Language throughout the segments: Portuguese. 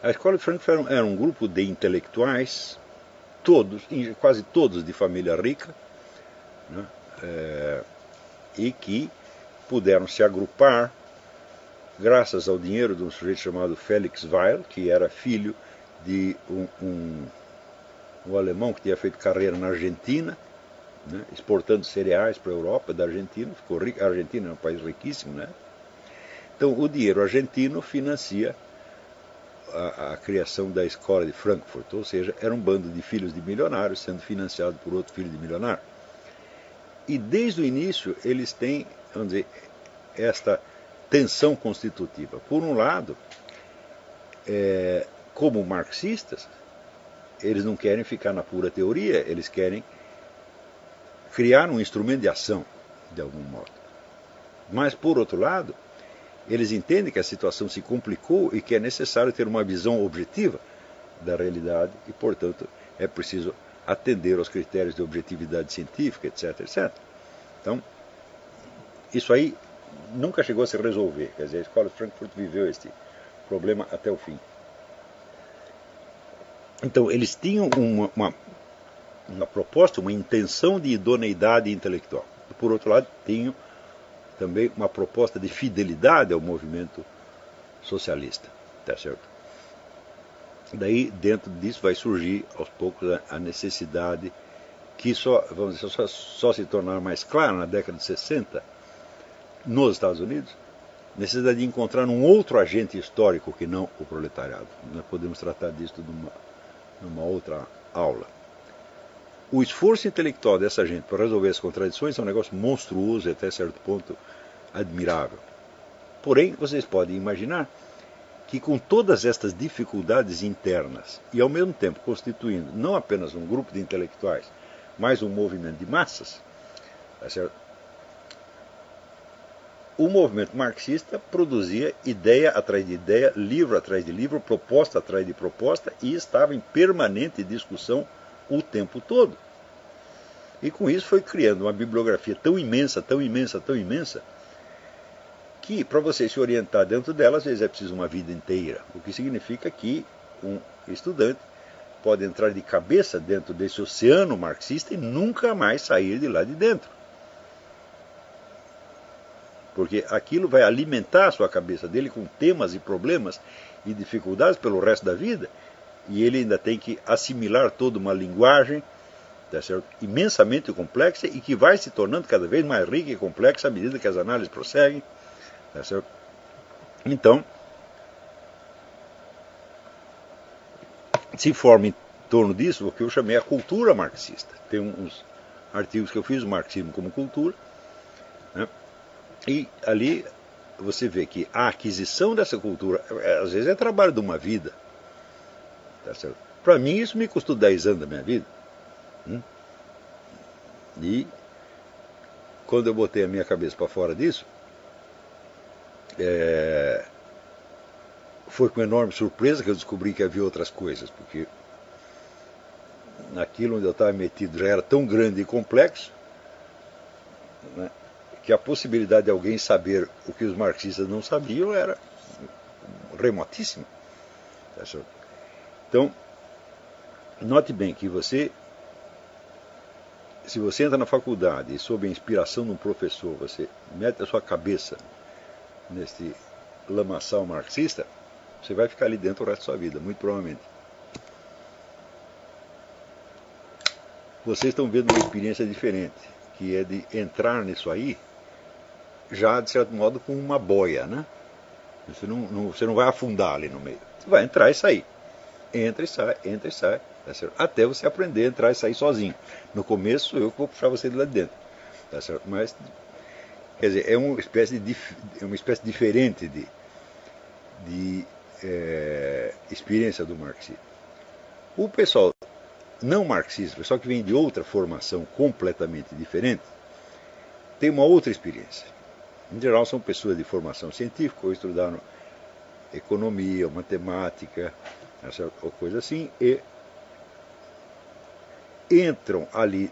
A escola de Frankfurt era um grupo de intelectuais, todos, quase todos de família rica, né, e que puderam se agrupar graças ao dinheiro de um sujeito chamado Felix Weil, que era filho de um alemão que tinha feito carreira na Argentina, né, exportando cereais para a Europa da Argentina. Ficou rico. A Argentina é um país riquíssimo, né? Então o dinheiro argentino financia a criação da escola de Frankfurt, ou seja, era um bando de filhos de milionários sendo financiado por outro filho de milionário. E desde o início eles têm, vamos dizer, esta tensão constitutiva. Por um lado, como marxistas, eles não querem ficar na pura teoria, eles querem criar um instrumento de ação, de algum modo. Mas, por outro lado, eles entendem que a situação se complicou e que é necessário ter uma visão objetiva da realidade e, portanto, é preciso atender aos critérios de objetividade científica, etc, etc. Então, isso aí nunca chegou a se resolver. Quer dizer, a escola de Frankfurt viveu este problema até o fim. Então, eles tinham uma proposta, uma intenção de idoneidade intelectual. E, por outro lado, tinham também uma proposta de fidelidade ao movimento socialista. Tá certo? Daí, dentro disso, vai surgir, aos poucos, a necessidade que vamos dizer, só se tornar mais clara na década de 60, nos Estados Unidos, necessidade de encontrar um outro agente histórico que não o proletariado. Nós podemos tratar disso numa outra aula. O esforço intelectual dessa gente para resolver as contradições é um negócio monstruoso e até certo ponto admirável. Porém, vocês podem imaginar que com todas estas dificuldades internas e ao mesmo tempo constituindo não apenas um grupo de intelectuais, mas um movimento de massas, tá certo? O movimento marxista produzia ideia atrás de ideia, livro atrás de livro, proposta atrás de proposta e estava em permanente discussão o tempo todo. E com isso foi criando uma bibliografia tão imensa, tão imensa, tão imensa, que para você se orientar dentro dela, às vezes é preciso uma vida inteira. O que significa que um estudante pode entrar de cabeça dentro desse oceano marxista e nunca mais sair de lá de dentro. Porque aquilo vai alimentar a sua cabeça dele com temas e problemas e dificuldades pelo resto da vida, e ele ainda tem que assimilar toda uma linguagem, tá certo, imensamente complexa e que vai se tornando cada vez mais rica e complexa à medida que as análises prosseguem. Tá certo? Então, se forma em torno disso o que eu chamei a cultura marxista. Tem uns artigos que eu fiz, o marxismo como cultura, né? E ali você vê que a aquisição dessa cultura, às vezes é trabalho de uma vida. Tá certo? Para mim isso me custou 10 anos da minha vida. E quando eu botei a minha cabeça para fora disso, foi com enorme surpresa que eu descobri que havia outras coisas, porque naquilo onde eu estava metido já era tão grande e complexo, né, que a possibilidade de alguém saber o que os marxistas não sabiam era remotíssima. Então, note bem que se você entra na faculdade e sob a inspiração de um professor, você mete a sua cabeça nesse lamaçal marxista, você vai ficar ali dentro o resto da sua vida, muito provavelmente. Vocês estão vendo uma experiência diferente, que é de entrar nisso aí, já de certo modo com uma boia, né? Você não vai afundar ali no meio. Você vai entrar e sair. Entra e sai, tá certo? Até você aprender a entrar e sair sozinho. No começo eu que vou puxar você de lá de dentro, tá certo? Mas, quer dizer, é uma espécie diferente de experiência do marxismo. O pessoal não marxista, o pessoal que vem de outra formação completamente diferente, tem uma outra experiência. Em geral são pessoas de formação científica ou estudaram economia, ou matemática, ou coisa assim, e entram ali,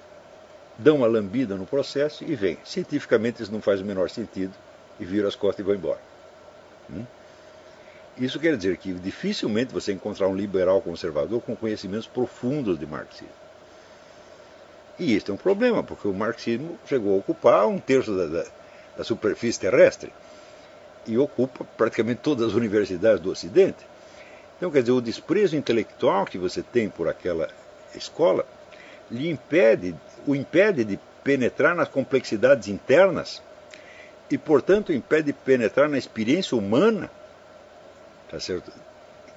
dão uma lambida no processo e vêm. Cientificamente isso não faz o menor sentido, e viram as costas e vão embora. Isso quer dizer que dificilmente você encontrar um liberal conservador com conhecimentos profundos de marxismo. E este é um problema, porque o marxismo chegou a ocupar um terço da superfície terrestre e ocupa praticamente todas as universidades do Ocidente. Então, quer dizer, o desprezo intelectual que você tem por aquela escola o impede de penetrar nas complexidades internas e, portanto, impede de penetrar na experiência humana, tá certo?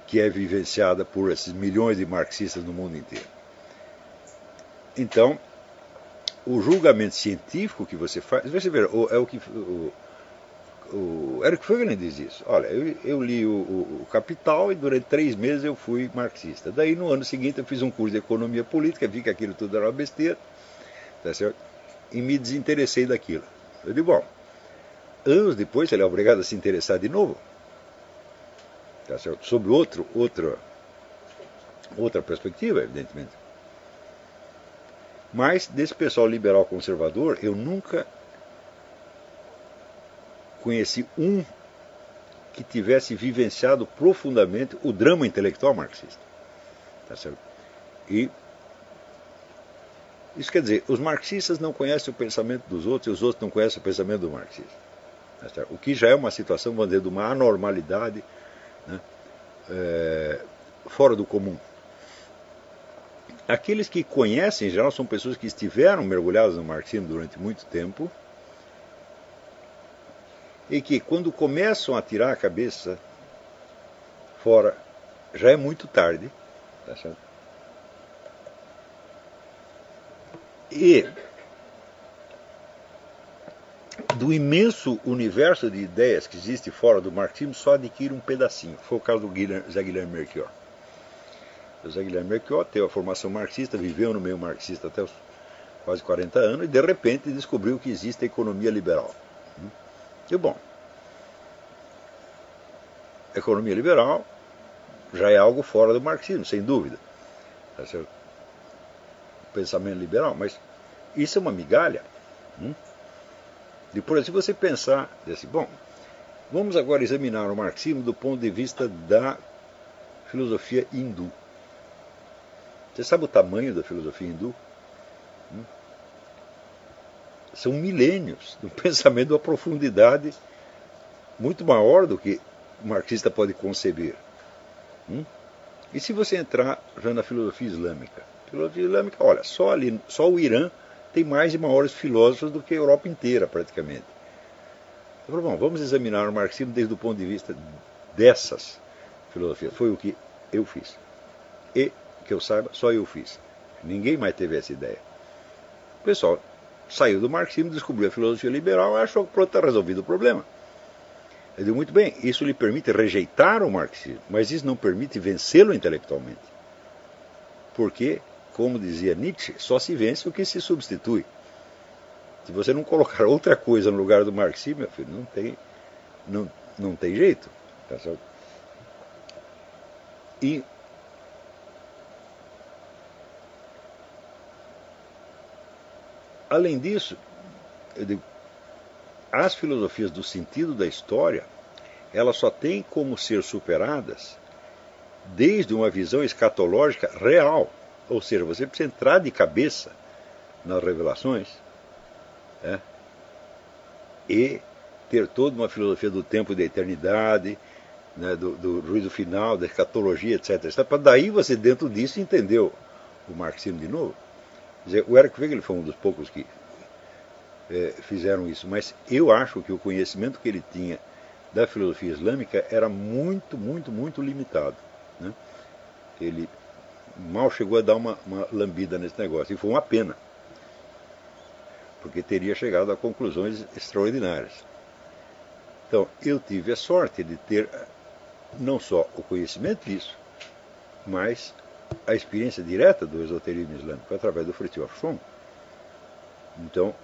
Que é vivenciada por esses milhões de marxistas no mundo inteiro. Então, o julgamento científico que você faz, você vê, é o que o Eric Voegelin diz isso. Olha, eu li o Capital e durante 3 meses eu fui marxista. Daí no ano seguinte eu fiz um curso de economia política, vi que aquilo tudo era uma besteira, tá certo? E me desinteressei daquilo. Eu digo, bom, anos depois ele é obrigado a se interessar de novo, tá certo? Sobre outra perspectiva, evidentemente. Mas desse pessoal liberal conservador, eu nunca conheci um que tivesse vivenciado profundamente o drama intelectual marxista. Tá certo? E isso quer dizer, os marxistas não conhecem o pensamento dos outros e os outros não conhecem o pensamento do marxista. Tá certo? O que já é uma situação, vamos dizer, de uma anormalidade, né, fora do comum. Aqueles que conhecem, em geral, são pessoas que estiveram mergulhadas no marxismo durante muito tempo e que, quando começam a tirar a cabeça fora, já é muito tarde. Tá certo? E do imenso universo de ideias que existe fora do marxismo, só adquire um pedacinho. Foi o caso do Zé Guilherme Melchior. O Zé Guilherme Melchior teve a formação marxista, viveu no meio marxista até os quase 40 anos e, de repente, descobriu que existe a economia liberal. E, bom, a economia liberal já é algo fora do marxismo, sem dúvida. Tá certo? O pensamento liberal, mas isso é uma migalha. Depois, se você pensar, assim, bom, vamos agora examinar o marxismo do ponto de vista da filosofia hindu. Você sabe o tamanho da filosofia hindu? São milênios de um pensamento de uma profundidade muito maior do que o marxista pode conceber. E se você entrar já na filosofia islâmica? Filosofia islâmica, olha, só o Irã tem mais e maiores filósofos do que a Europa inteira, praticamente. Então, bom, vamos examinar o marxismo desde o ponto de vista dessas filosofias. Foi o que eu fiz. E, que eu saiba, só eu fiz. Ninguém mais teve essa ideia. O pessoal saiu do marxismo, descobriu a filosofia liberal e achou que pronto, está resolvido o problema. Eu digo, muito bem, isso lhe permite rejeitar o marxismo, mas isso não permite vencê-lo intelectualmente. Porque, como dizia Nietzsche, só se vence o que se substitui. Se você não colocar outra coisa no lugar do marxismo, meu filho, não tem jeito. Tá certo? E além disso, eu digo, as filosofias do sentido da história, elas só têm como ser superadas desde uma visão escatológica real. Ou seja, você precisa entrar de cabeça nas revelações, e ter toda uma filosofia do tempo e da eternidade, né, do juízo final, da escatologia, etc. Para daí você, dentro disso, entendeu o marxismo de novo. Quer dizer, o Eric Voegelin foi um dos poucos que fizeram isso, mas eu acho que o conhecimento que ele tinha da filosofia islâmica era muito, muito, muito limitado. Né? Ele mal chegou a dar uma lambida nesse negócio, e foi uma pena, porque teria chegado a conclusões extraordinárias. Então, eu tive a sorte de ter não só o conhecimento disso, mas a experiência direta do esoterismo islâmico através do Fritjof Schumann. Então,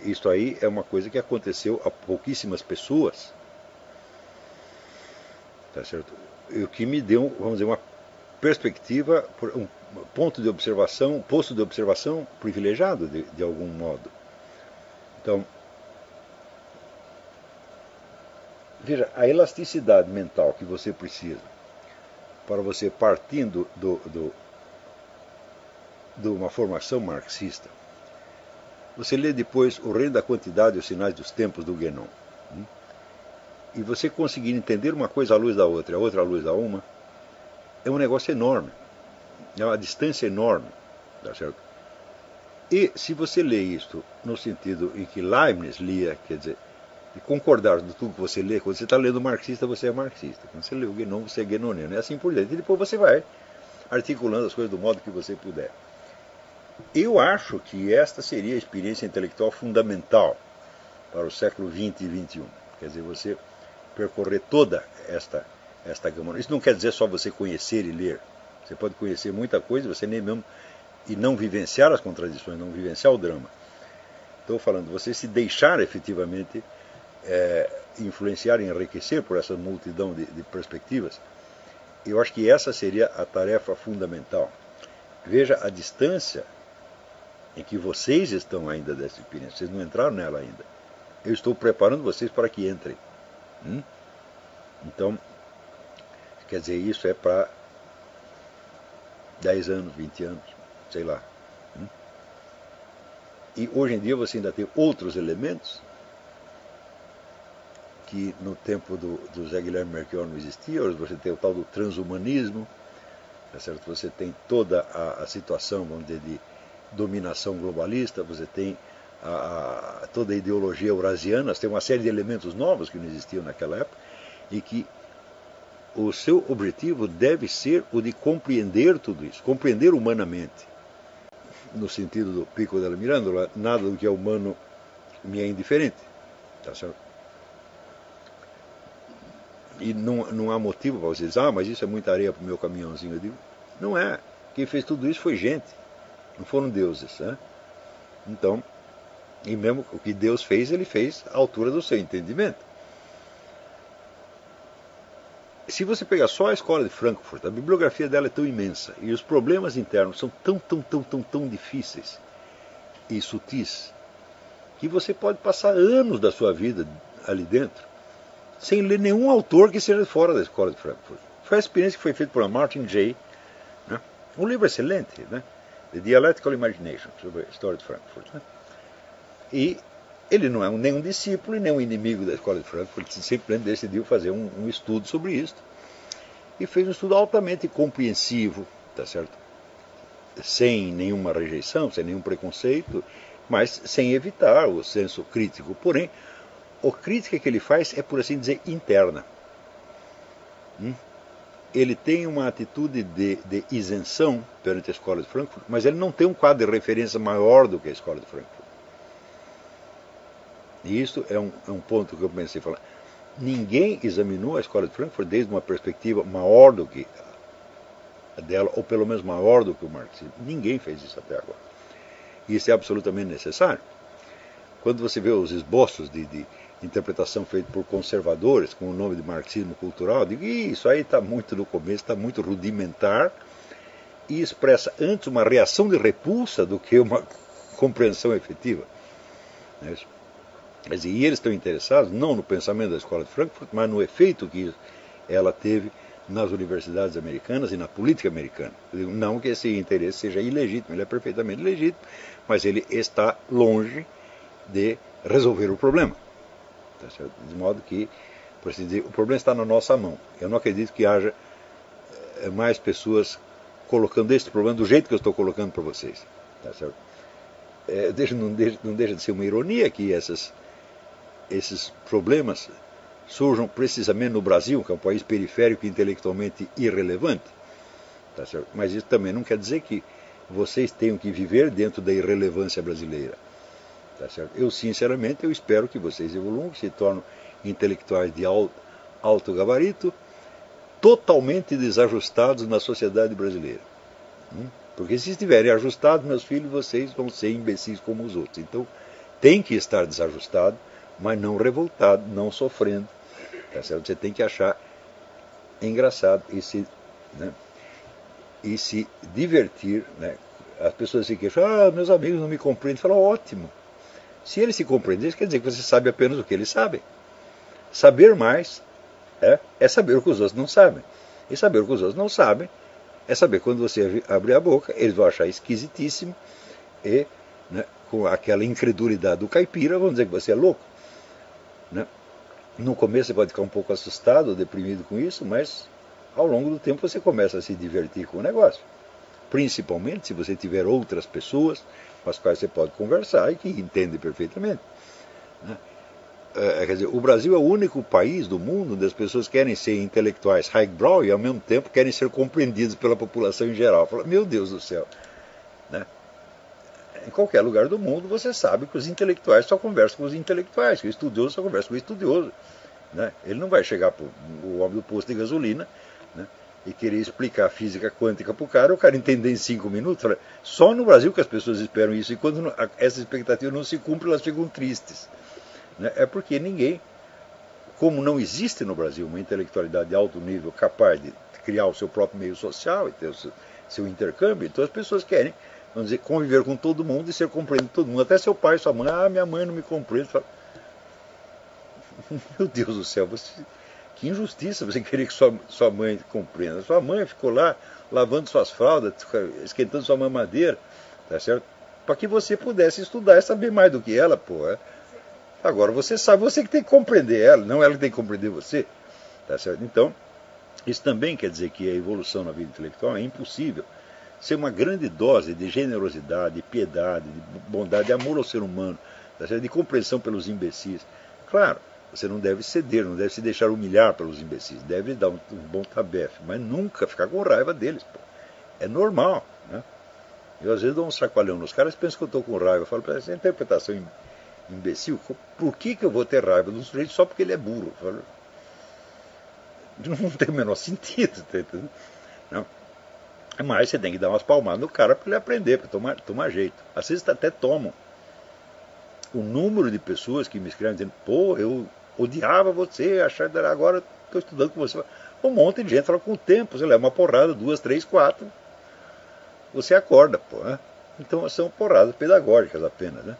isso aí é uma coisa que aconteceu a pouquíssimas pessoas, tá certo? O que me deu, vamos dizer, uma perspectiva, um ponto de observação, um posto de observação privilegiado de algum modo. Então, Veja, a elasticidade mental que você precisa para você partindo de uma formação marxista, você lê depois O Reino da Quantidade e os Sinais dos Tempos, do Guénon, e você conseguir entender uma coisa à luz da outra e a outra à luz da uma, é um negócio enorme, é uma distância enorme, tá certo? E se você lê isto no sentido em que Leibniz lia, quer dizer, de concordar com tudo que você lê, quando você está lendo marxista, você é marxista, quando você lê o Guénon, você é guénoniano, e assim por diante, e depois você vai articulando as coisas do modo que você puder. Eu acho que esta seria a experiência intelectual fundamental para o século XX e XXI. Quer dizer, você percorrer toda esta gama. Isso não quer dizer só você conhecer e ler. Você pode conhecer muita coisa, você nem mesmo e não vivenciar as contradições, não vivenciar o drama. Estou falando, você se deixar efetivamente influenciar e enriquecer por essa multidão de perspectivas. Eu acho que essa seria a tarefa fundamental. Veja a distância em que vocês estão ainda dessa experiência. Vocês não entraram nela ainda. Eu estou preparando vocês para que entrem. Então, quer dizer, isso é para 10 anos, 20 anos, sei lá. E hoje em dia você ainda tem outros elementos que no tempo do Zé Guilherme Melchior não existia. Hoje você tem o tal do transhumanismo, tá certo? Você tem toda a situação, vamos dizer, de dominação globalista, você tem toda a ideologia eurasiana, você tem uma série de elementos novos que não existiam naquela época, e que o seu objetivo deve ser o de compreender tudo isso, compreender humanamente. No sentido do Pico della Mirandola, nada do que é humano me é indiferente, tá certo? E não há motivo para você dizer, mas isso é muita areia para o meu caminhãozinho. Eu digo, não é. Quem fez tudo isso foi gente, não foram deuses, né? Então, e mesmo o que Deus fez, ele fez à altura do seu entendimento. Se você pegar só a escola de Frankfurt, a bibliografia dela é tão imensa e os problemas internos são tão difíceis e sutis que você pode passar anos da sua vida ali dentro sem ler nenhum autor que seja fora da escola de Frankfurt. Foi a experiência que foi feita por Martin Jay, né? Um livro excelente, né? The Dialectical Imagination, sobre a história de Frankfurt, né? E ele não é nem um discípulo e nem um inimigo da escola de Frankfurt, ele simplesmente decidiu fazer um estudo sobre isso. E fez um estudo altamente compreensivo, tá certo? Sem nenhuma rejeição, sem nenhum preconceito, mas sem evitar o senso crítico. Porém, a crítica que ele faz é, por assim dizer, interna. Ele tem uma atitude de isenção perante a escola de Frankfurt, mas ele não tem um quadro de referência maior do que a escola de Frankfurt. E isso é um ponto que eu pensei falar. Ninguém examinou a escola de Frankfurt desde uma perspectiva maior do que a dela, ou pelo menos maior do que o marxismo. Ninguém fez isso até agora. E isso é absolutamente necessário. Quando você vê os esboços de interpretação feitos por conservadores com o nome de marxismo cultural, eu digo, isso aí está muito no começo, está muito rudimentar e expressa antes uma reação de repulsa do que uma compreensão efetiva. É isso. E eles estão interessados não no pensamento da escola de Frankfurt, mas no efeito que ela teve nas universidades americanas e na política americana. Não que esse interesse seja ilegítimo, ele é perfeitamente legítimo, mas ele está longe de resolver o problema. Tá certo? De modo que, por assim dizer, o problema está na nossa mão. Eu não acredito que haja mais pessoas colocando este problema do jeito que eu estou colocando para vocês. Tá certo? Não deixa de ser uma ironia que esses problemas surjam precisamente no Brasil, que é um país periférico e intelectualmente irrelevante. Tá certo? Mas isso também não quer dizer que vocês tenham que viver dentro da irrelevância brasileira. Tá certo? Eu, sinceramente, eu espero que vocês evoluam, que se tornem intelectuais de alto gabarito, totalmente desajustados na sociedade brasileira. Porque se estiverem ajustados, meus filhos, vocês vão ser imbecis como os outros. Então, tem que estar desajustado, mas não revoltado, não sofrendo. Tá certo? Você tem que achar engraçado e se divertir. Né? As pessoas se queixam, meus amigos não me compreendem. Fala, ótimo. Se eles se compreendem, isso quer dizer que você sabe apenas o que eles sabem. saber mais é saber o que os outros não sabem. E saber o que os outros não sabem é saber quando você abrir a boca, eles vão achar esquisitíssimo e, né, com aquela incredulidade do caipira, vão dizer que você é louco. Né? No começo você pode ficar um pouco assustado ou deprimido com isso, mas ao longo do tempo você começa a se divertir com o negócio. Principalmente se você tiver outras pessoas com as quais você pode conversar e que entendem perfeitamente. Né? Quer dizer, o Brasil é o único país do mundo onde as pessoas querem ser intelectuais highbrow e ao mesmo tempo querem ser compreendidos pela população em geral. Fala, meu Deus do céu. Né? Em qualquer lugar do mundo você sabe que os intelectuais só conversam com os intelectuais, que o estudioso só conversa com o estudioso. Né? Ele não vai chegar para o homem do posto de gasolina, né, e querer explicar física quântica para o cara entender em 5 minutos. Fala, só no Brasil que as pessoas esperam isso, e quando essa expectativa não se cumpre, elas ficam tristes. Né? É porque ninguém, como não existe no Brasil uma intelectualidade de alto nível capaz de criar o seu próprio meio social e ter o seu intercâmbio, então as pessoas querem, vamos dizer, conviver com todo mundo e ser compreendido por todo mundo. Até seu pai, sua mãe, minha mãe não me compreende. Fala, meu Deus do céu, que injustiça você querer que sua mãe compreenda. Sua mãe ficou lá lavando suas fraldas, esquentando sua mamadeira, tá certo? Para que você pudesse estudar e saber mais do que ela, pô. Agora você sabe, você que tem que compreender ela, não ela que tem que compreender você, tá certo? Então, isso também quer dizer que a evolução na vida intelectual é impossível sem uma grande dose de generosidade, de piedade, de bondade, de amor ao ser humano, tá certo? De compreensão pelos imbecis. Claro, você não deve ceder, não deve se deixar humilhar pelos imbecis, deve dar um bom tabefe, mas nunca ficar com raiva deles, pô. É normal, né? Eu às vezes dou um sacoalhão nos caras, pensam que eu estou com raiva, eu falo, essa interpretação imbecil, por que eu vou ter raiva de um sujeito só porque ele é burro? Eu falo, não tem o menor sentido, tá entendendo? Não. Mas você tem que dar umas palmadas no cara para ele aprender, para tomar jeito. Às vezes até tomam. O número de pessoas que me escrevem dizendo, pô, eu odiava você, agora estou estudando com você. Um monte de gente fala, com o tempo, você leva uma porrada, 2, 3, 4, você acorda, pô. Né? Então são porradas pedagógicas apenas, né?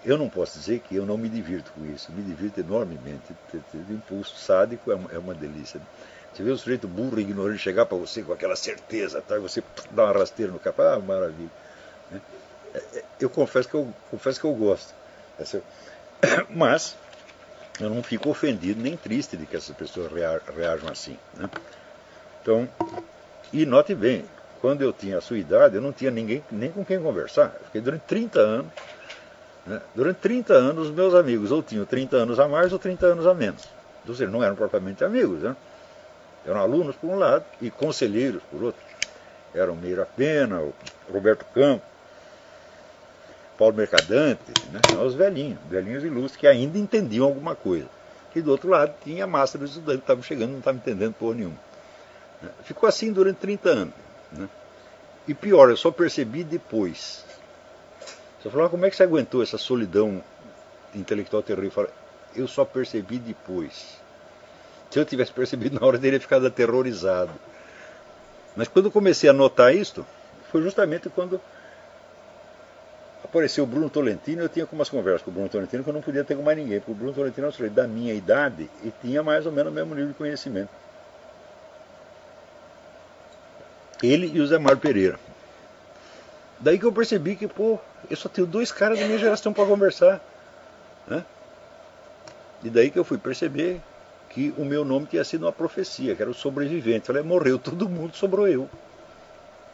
Eu não posso dizer que eu não me divirto com isso, me divirto enormemente. O impulso sádico é uma delícia. Você vê o sujeito burro e ignorante chegar para você com aquela certeza, tá? E você dá uma rasteira no capô, maravilha. Eu confesso que eu gosto. Mas eu não fico ofendido nem triste de que essas pessoas reajam assim. Né? Então, e note bem, quando eu tinha a sua idade, eu não tinha ninguém nem com quem conversar. Eu fiquei durante 30 anos. Né? Durante 30 anos, os meus amigos ou tinham 30 anos a mais ou 30 anos a menos. Ou seja, não eram propriamente amigos. Né? Eram alunos por um lado e conselheiros por outro. Eram Meira Pena, o Roberto Campos, Paulo Mercadante, né? Os velhinhos ilustres que ainda entendiam alguma coisa. E do outro lado tinha a massa dos estudantes que estavam chegando e não estavam entendendo porra nenhuma. Né? Ficou assim durante 30 anos. Né? E pior, eu só percebi depois. Você falou, como é que você aguentou essa solidão intelectual terrível? Eu só percebi depois. Se eu tivesse percebido na hora, eu teria ficado aterrorizado. Mas quando eu comecei a notar isso, foi justamente quando apareceu o Bruno Tolentino. Eu tinha umas conversas com o Bruno Tolentino que eu não podia ter com mais ninguém, porque o Bruno Tolentino é um sujeito da minha idade e tinha mais ou menos o mesmo nível de conhecimento. Ele e o Zé Mário Pereira. Daí que eu percebi que, pô, eu só tenho 2 caras da minha geração para conversar. Né? E daí que eu fui perceber que o meu nome tinha sido uma profecia, que era o sobrevivente. Eu falei, morreu todo mundo, sobrou eu.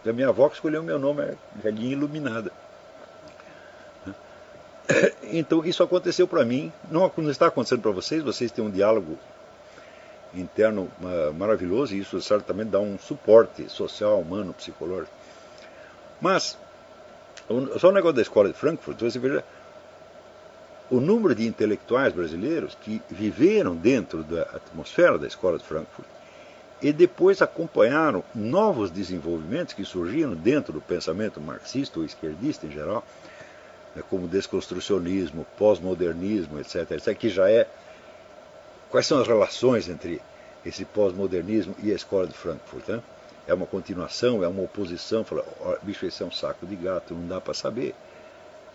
E a minha avó que escolheu o meu nome é Velhinha Iluminada. Então isso aconteceu para mim, não está acontecendo para vocês, vocês têm um diálogo interno maravilhoso e isso certamente dá um suporte social, humano, psicológico. Mas, só o negócio da escola de Frankfurt, você veja o número de intelectuais brasileiros que viveram dentro da atmosfera da escola de Frankfurt e depois acompanharam novos desenvolvimentos que surgiram dentro do pensamento marxista ou esquerdista em geral, como desconstrucionismo, pós-modernismo, etc., etc., que já é... Quais são as relações entre esse pós-modernismo e a escola de Frankfurt? Né? É uma continuação, é uma oposição? Fala, bicho, esse é um saco de gato, não dá para saber.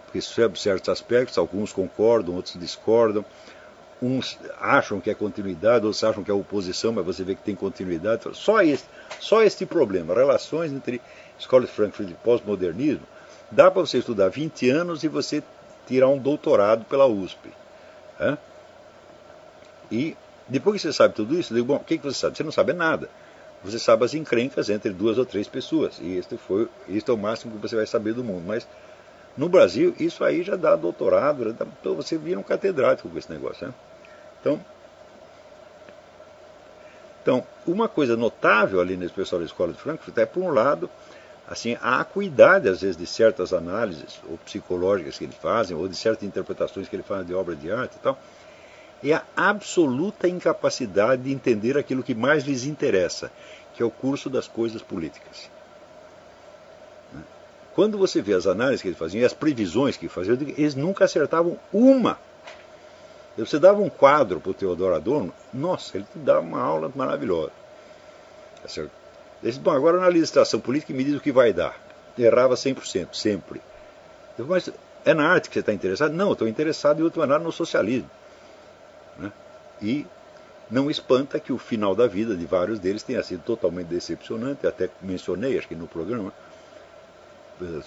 Porque sobre certos aspectos, alguns concordam, outros discordam. uns acham que é continuidade, outros acham que é oposição, mas você vê que tem continuidade. Só este problema, relações entre Escola de Frankfurt e pós-modernismo, dá para você estudar 20 anos e você tirar um doutorado pela USP. Né? E depois que você sabe tudo isso, eu digo, bom, o que você sabe? Você não sabe nada. Você sabe as encrencas entre 2 ou 3 pessoas. E este é o máximo que você vai saber do mundo. Mas no Brasil, isso aí já dá doutorado, então você vira um catedrático com esse negócio. Né? Então, uma coisa notável ali nesse pessoal da Escola de Frankfurt é, por um lado, assim, a acuidade, às vezes, de certas análises ou psicológicas que eles fazem, ou de certas interpretações que eles fazem de obra de arte e tal, e a absoluta incapacidade de entender aquilo que mais lhes interessa, que é o curso das coisas políticas. Quando você vê as análises que eles faziam e as previsões que faziam, eles nunca acertavam uma. Você dava um quadro para o Theodor Adorno, nossa, ele te dava uma aula maravilhosa. Ele disse, bom, agora analisa a situação política e me diz o que vai dar. Errava 100%, sempre. Eu falei, mas é na arte que você está interessado? Não, eu estou interessado em outra maneira no socialismo. Né? E não espanta que o final da vida de vários deles tenha sido totalmente decepcionante, até mencionei, acho que no programa,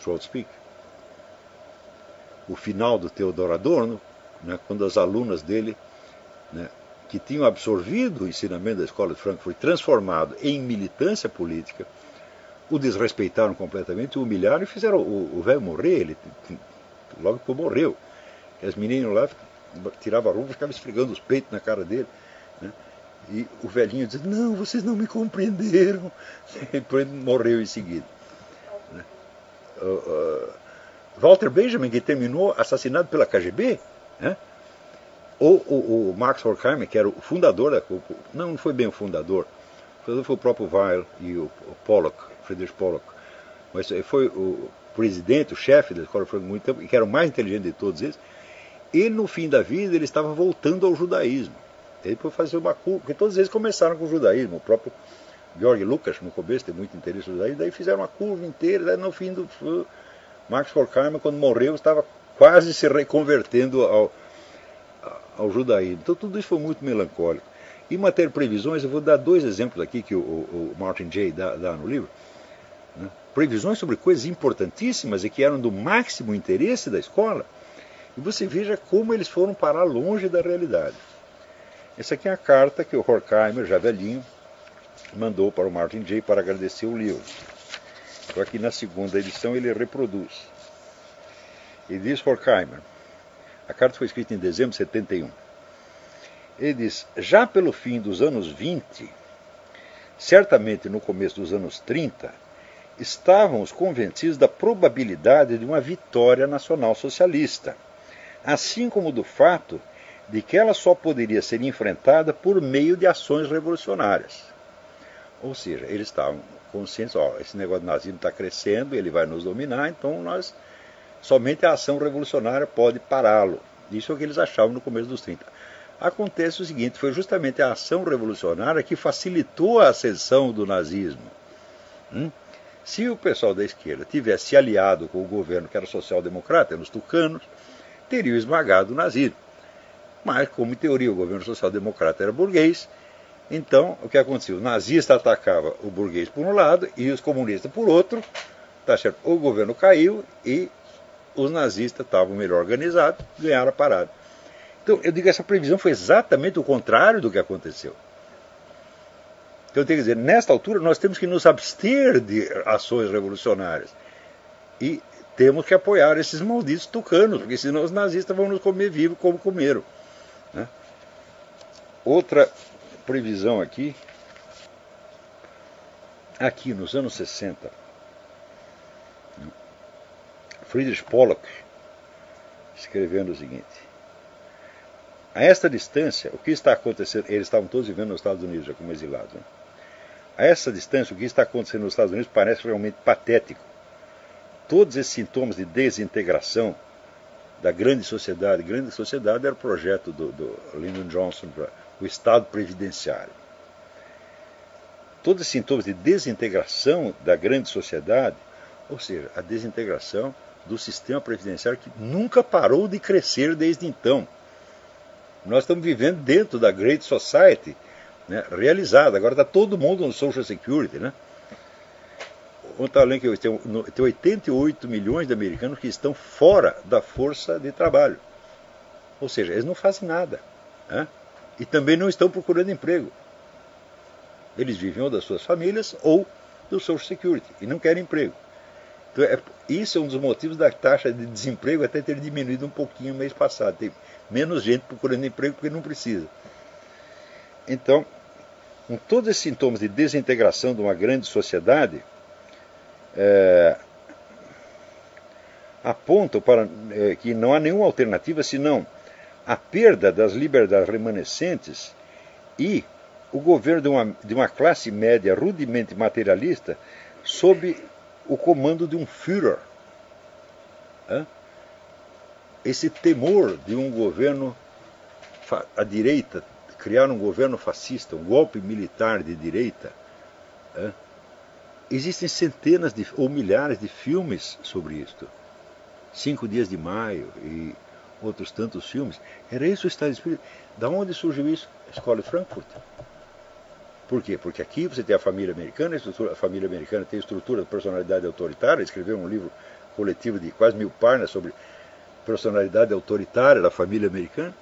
so to speak, o final do Theodor Adorno, né, quando as alunas dele, né, que tinham absorvido o ensinamento da Escola de Frankfurt, transformado em militância política, o desrespeitaram completamente, o humilharam e fizeram o velho morrer. Ele logo que morreu. As meninas lá tiravam a roupa e ficavam esfregando os peitos na cara dele. Né, e o velhinho dizia, não, vocês não me compreenderam. E morreu em seguida. Né. Walter Benjamin, que terminou assassinado pela KGB, né? Ou o Max Horkheimer, que era o fundador não foi bem o fundador foi o próprio Weil e o Pollock, Friedrich Pollock, mas foi o presidente, o chefe da escola, foi muito tempo, que era o mais inteligente de todos eles. Ele, no fim da vida, ele estava voltando ao judaísmo. Ele foi fazer uma curva, porque todos eles começaram com o judaísmo. O próprio Georg Lukács, no começo, tem muito interesse no judaísmo, daí fizeram uma curva inteira, daí no fim do Max Horkheimer, quando morreu, estava quase se reconvertendo ao judaísmo. Então tudo isso foi muito melancólico. Em matéria de previsões, eu vou dar 2 exemplos aqui que o Martin Jay dá no livro. Né? Previsões sobre coisas importantíssimas e que eram do máximo interesse da escola. E você veja como eles foram parar longe da realidade. Essa aqui é a carta que o Horkheimer, já velhinho, mandou para o Martin Jay para agradecer o livro. Então aqui na segunda edição ele reproduz. Ele diz, Horkheimer, a carta foi escrita em dezembro de 71. Ele diz, já pelo fim dos anos 20, certamente no começo dos anos 30, estávamos convencidos da probabilidade de uma vitória nacional socialista, assim como do fato de que ela só poderia ser enfrentada por meio de ações revolucionárias. Ou seja, eles estavam conscientes, esse negócio do nazismo está crescendo, ele vai nos dominar, então somente a ação revolucionária pode pará-lo. Isso é o que eles achavam no começo dos 30. Acontece o seguinte, foi justamente a ação revolucionária que facilitou a ascensão do nazismo. Se o pessoal da esquerda tivesse se aliado com o governo que era social-democrata, os tucanos, teriam esmagado o nazismo. Mas, como em teoria o governo social-democrata era burguês, então o que aconteceu? O nazista atacava o burguês por um lado e os comunistas por outro. Tá certo? O governo caiu e os nazistas estavam melhor organizados, ganharam a parada. Então, eu digo que essa previsão foi exatamente o contrário do que aconteceu. Então, eu tenho que dizer, nesta altura, nós temos que nos abster de ações revolucionárias. E temos que apoiar esses malditos tucanos, porque senão os nazistas vão nos comer vivos como comeram. Né? Outra previsão aqui nos anos 60, Friedrich Pollock escrevendo o seguinte: a esta distância, o que está acontecendo, eles estavam todos vivendo nos Estados Unidos já como exilados, né? A essa distância, o que está acontecendo nos Estados Unidos parece realmente patético. Todos esses sintomas de desintegração da grande sociedade era o projeto do Lyndon Johnson para o Estado Previdenciário. Todos esses sintomas de desintegração da grande sociedade, ou seja, a desintegração do sistema previdenciário que nunca parou de crescer desde então. Nós estamos vivendo dentro da Great Society, né, realizada. Agora está todo mundo no Social Security, né? Está lendo que tem 88 milhões de americanos que estão fora da força de trabalho. Ou seja, eles não fazem nada, né? E também não estão procurando emprego. Eles vivem ou das suas famílias ou do Social Security e não querem emprego. Então, isso é um dos motivos da taxa de desemprego até ter diminuído um pouquinho no mês passado. Tem menos gente procurando emprego porque não precisa. Então, com todos esses sintomas de desintegração de uma grande sociedade, apontam para que não há nenhuma alternativa senão a perda das liberdades remanescentes e o governo de uma classe média rudemente materialista sob o comando de um Führer. Esse temor de um governo à direita, criar um governo fascista, um golpe militar de direita. Existem centenas ou milhares de filmes sobre isto. 5 Dias de Maio e outros tantos filmes. Era isso o estado de espírito. Da onde surgiu isso? A Escola de Frankfurt. Por quê? Porque aqui você tem a família americana, a família americana tem a estrutura de personalidade autoritária, escreveu um livro coletivo de quase 1000 páginas sobre personalidade autoritária da família americana,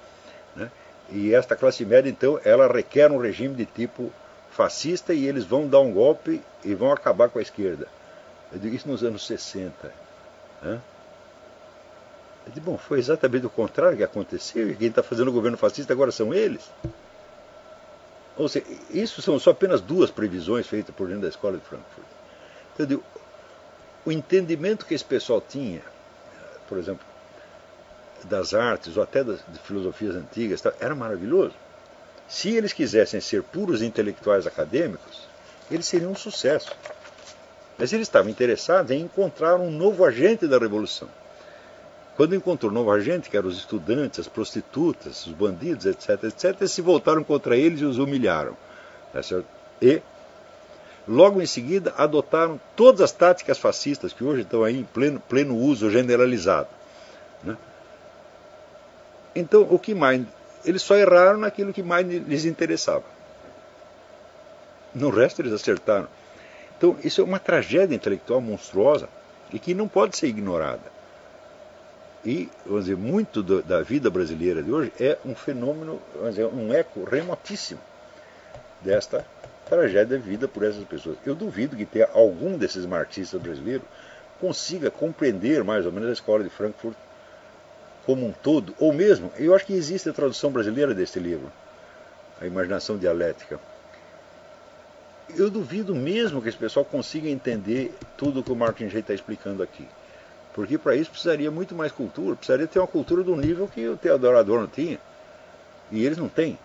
né? E esta classe média, então, ela requer um regime de tipo fascista e eles vão dar um golpe e vão acabar com a esquerda. Eu digo isso nos anos 60. Né? Eu digo, bom, foi exatamente o contrário que aconteceu, e quem está fazendo o governo fascista agora são eles. Ou seja, isso são só apenas 2 previsões feitas por dentro da Escola de Frankfurt. Então, eu digo, o entendimento que esse pessoal tinha, por exemplo, das artes ou até de filosofias antigas, era maravilhoso. Se eles quisessem ser puros intelectuais acadêmicos, eles seriam um sucesso. Mas eles estavam interessados em encontrar um novo agente da revolução. Quando encontrou um novo agente, que eram os estudantes, as prostitutas, os bandidos, etc., eles se voltaram contra eles e os humilharam. Tá certo? E, logo em seguida, adotaram todas as táticas fascistas que hoje estão aí em pleno uso generalizado. Né? Então, o que mais? Eles só erraram naquilo que mais lhes interessava. No resto, eles acertaram. Então, isso é uma tragédia intelectual monstruosa e que não pode ser ignorada. E, vamos dizer, muito da vida brasileira de hoje é um fenômeno, vamos dizer, um eco remotíssimo desta tragédia vivida por essas pessoas. Eu duvido que tenha algum desses marxistas brasileiros consiga compreender mais ou menos a Escola de Frankfurt como um todo, ou mesmo, eu acho que existe a tradução brasileira deste livro, A Imaginação Dialética. Eu duvido mesmo que esse pessoal consiga entender tudo o que o Martin J. está explicando aqui. Porque para isso precisaria muito mais cultura, precisaria ter uma cultura do nível que o Theodor Adorno tinha. E eles não têm.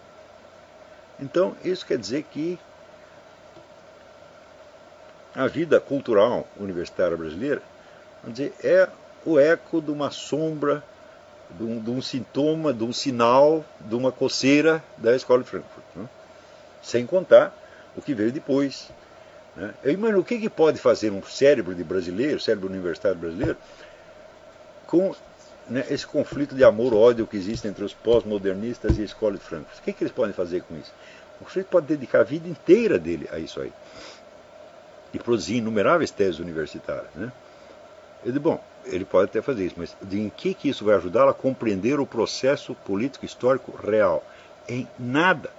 Então, isso quer dizer que a vida cultural universitária brasileira, vamos dizer, é o eco de uma sombra, de um sintoma, de um sinal, de uma coceira da Escola de Frankfurt. Né? Sem contar o que veio depois. Né? Eu imagino o que pode fazer um cérebro de brasileiro, cérebro universitário brasileiro, com, né, esse conflito de amor-ódio que existe entre os pós-modernistas e a Escola de Frankfurt. O que eles podem fazer com isso? O sujeito pode dedicar a vida inteira dele a isso aí. E produzir inumeráveis teses universitárias. Né? Eu digo, bom, ele pode até fazer isso, mas em que isso vai ajudá-lo a compreender o processo político-histórico real? Em nada.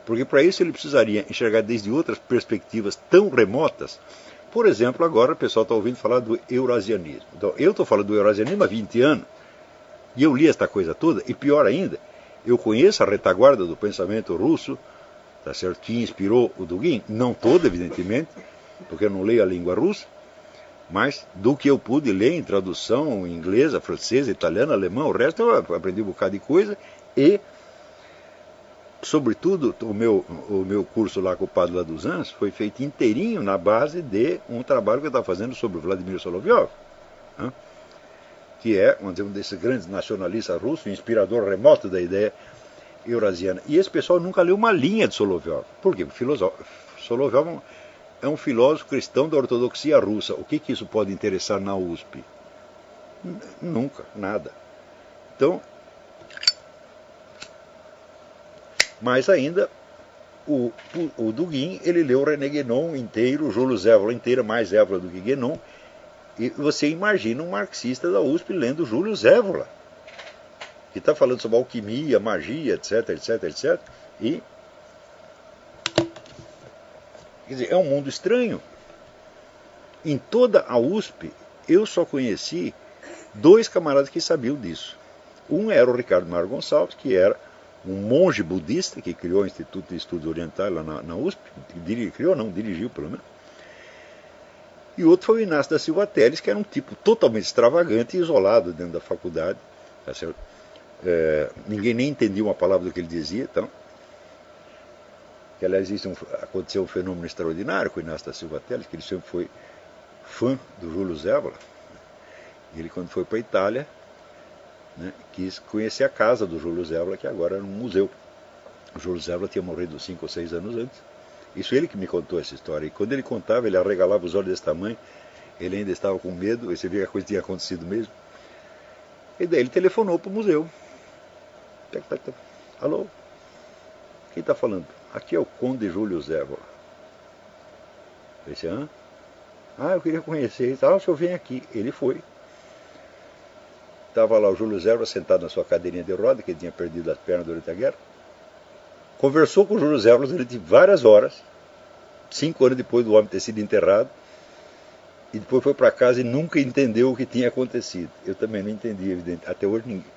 Porque para isso ele precisaria enxergar desde outras perspectivas tão remotas. Por exemplo, agora o pessoal está ouvindo falar do eurasianismo. Então, eu estou falando do eurasianismo há 20 anos, e eu li esta coisa toda, e pior ainda, eu conheço a retaguarda do pensamento russo, tá certo, que inspirou o Dugin, não todo, evidentemente, porque eu não leio a língua russa, mas do que eu pude ler em tradução inglesa, francesa, italiana, alemã, o resto eu aprendi um bocado de coisa, e sobretudo, o meu curso lá com o Padre lá dos Anjos foi feito inteirinho na base de um trabalho que eu estava fazendo sobre o Vladimir Solovyov, né? Que é um desses grandes nacionalistas russos, inspirador remoto da ideia eurasiana. E esse pessoal nunca leu uma linha de Solovyov. Por quê? Solovyov é um filósofo cristão da ortodoxia russa. O que isso pode interessar na USP? Nunca, nada. Então, Mais ainda, o Dugin, ele leu René Guénon inteiro, Júlio Zévola inteira, mais Zévola do que Guénon, e você imagina um marxista da USP lendo Júlio Zévola, que está falando sobre alquimia, magia, etc, etc, etc, e quer dizer, é um mundo estranho. Em toda a USP, eu só conheci 2 camaradas que sabiam disso. Um era o Ricardo Mário Gonçalves, que era um monge budista que criou o Instituto de Estudos Orientais lá na USP, criou não, dirigiu pelo menos. E outro foi o Inácio da Silva Teles, que era um tipo totalmente extravagante e isolado dentro da faculdade. Tá certo? Ninguém nem entendia uma palavra do que ele dizia. Então, que, aliás, aconteceu um fenômeno extraordinário com o Inácio da Silva Teles, que ele sempre foi fã do Júlio Zévola. Ele, quando foi para a Itália, né, quis conhecer a casa do Júlio Zévola, que agora era um museu. O Júlio Zévola tinha morrido 5 ou 6 anos antes. Isso ele que me contou essa história. E quando ele contava, ele arregalava os olhos desse tamanho. Ele ainda estava com medo, e você via que a coisa tinha acontecido mesmo. E daí ele telefonou para o museu. Alô? Quem está falando? Aqui é o Conde Júlio Zévola. Eu disse, hã? Ah, eu queria conhecer. Ah, o senhor vem aqui. Ele foi. Estava lá o Júlio Zévola sentado na sua cadeirinha de roda, que ele tinha perdido as pernas durante a guerra. Conversou com o Júlio Zévola durante várias horas, 5 anos depois do homem ter sido enterrado, e depois foi para casa e nunca entendeu o que tinha acontecido. Eu também não entendi, evidente. Até hoje ninguém.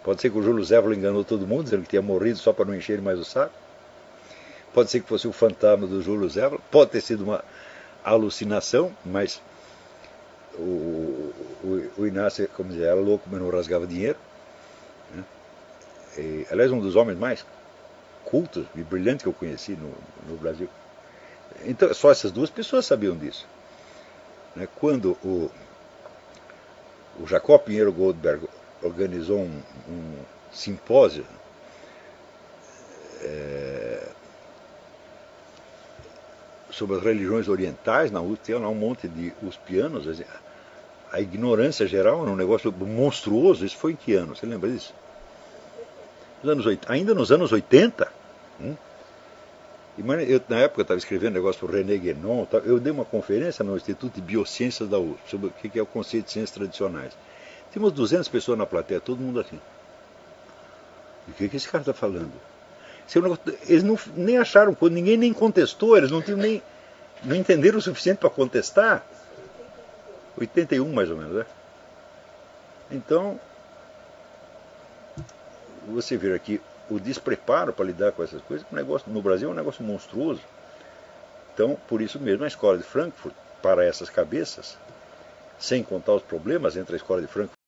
Pode ser que o Júlio Zévola enganou todo mundo, dizendo que tinha morrido só para não encher mais o saco. Pode ser que fosse o fantasma do Júlio Zévola. Pode ter sido uma alucinação, mas o Inácio, como dizer, era louco, mas não rasgava dinheiro. Né? E, aliás, um dos homens mais cultos e brilhantes que eu conheci no Brasil. Então, só essas 2 pessoas sabiam disso. Né? Quando o Jacó Pinheiro Goldberg organizou um simpósio sobre as religiões orientais, na USP, tinha lá um monte de uspianos, a ignorância geral era um negócio monstruoso. Isso foi em que ano? Você lembra disso? Ainda nos anos 80. Na época eu estava escrevendo negócio do René Guénon, eu dei uma conferência no Instituto de Biociências da USP sobre o que é o conceito de ciências tradicionais. Tinha umas 200 pessoas na plateia, todo mundo assim. O que esse cara está falando? Eles nem acharam, ninguém nem contestou, eles não entenderam o suficiente para contestar. 81 mais ou menos, né? Então, você vê aqui o despreparo para lidar com essas coisas, no Brasil é um negócio monstruoso. Então, por isso mesmo, a escola de Frankfurt, para essas cabeças, sem contar os problemas entre a escola de Frankfurt